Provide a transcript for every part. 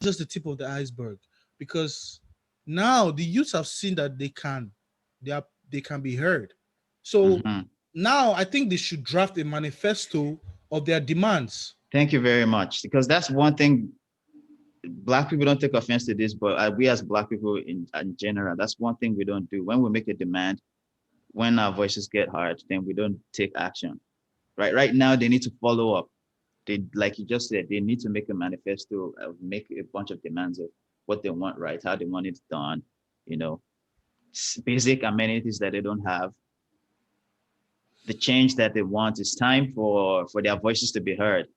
just the tip of the iceberg, because now the youths have seen that they can be heard. So Hmm. now I think they should draft a manifesto of their demands. Thank you very much. Because that's one thing. Black people don't take offense to this, but we as Black people in general, that's one thing we don't do. When we make a demand, when our voices get hard, then we don't take action. Right now, they need to follow up. They, like you just said, they need to make a manifesto, make a bunch of demands of what they want, right? How they want it done, you know, basic amenities that they don't have, the change that they want. It's time for their voices to be heard.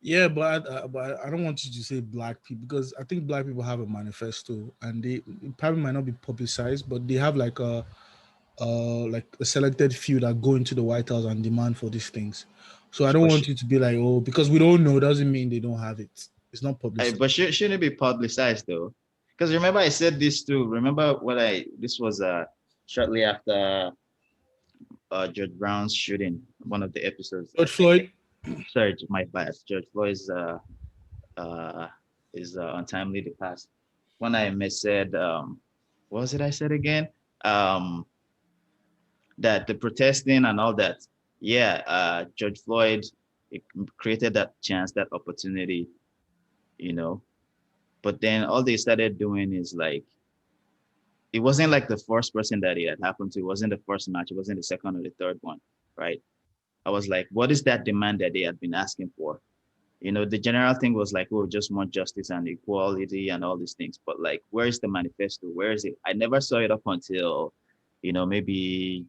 Yeah, but I don't want you to say black people, because I think black people have a manifesto, and they it probably might not be publicized, but they have like a selected few that go into the White House and demand for these things. So I don't But want you to be like, oh, because we don't know doesn't mean they don't have it. It's not publicized. shouldn't it be publicized though? Because remember I said this too. Remember what I this was shortly after George Brown's shooting, one of the episodes. I George think. Floyd. Sorry, my bad. George Floyd's untimely passed. When I said what was it I said again? Um, that the protesting and all that. Yeah, George Floyd, it created that chance, that opportunity, you know. But then all they started doing is like it wasn't like the first person that it had happened to. It wasn't the first match. It wasn't the second or the third one, right? I was like, what is that demand that they had been asking for? You know, the general thing was like, oh, just want justice and equality and all these things. But like, where is the manifesto? Where is it? I never saw it up until, maybe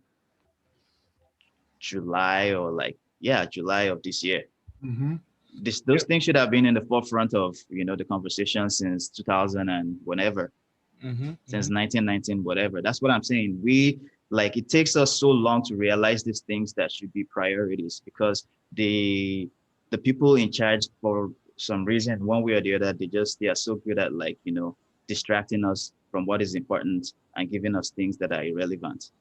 July or like, yeah, July of this year. Mm-hmm. Those things should have been in the forefront of, the conversation since 2000 and whenever, Mm-hmm. since 1919, whatever. That's what I'm saying. It takes us so long to realize these things that should be priorities because the people in charge, for some reason, one way or the other, they are so good at distracting us from what is important and giving us things that are irrelevant.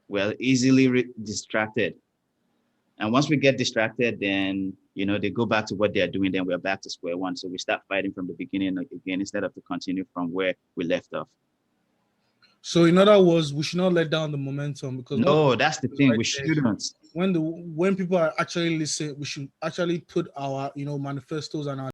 We're easily distracted. And once we get distracted, then, they go back to what they're doing, then we're back to square one. So we start fighting from the beginning again instead of to continue from where we left off. So in other words, we should not let down the momentum, because one No, that's the is thing. right We there. shouldn't. When people are actually listening, we should actually put our manifestos and our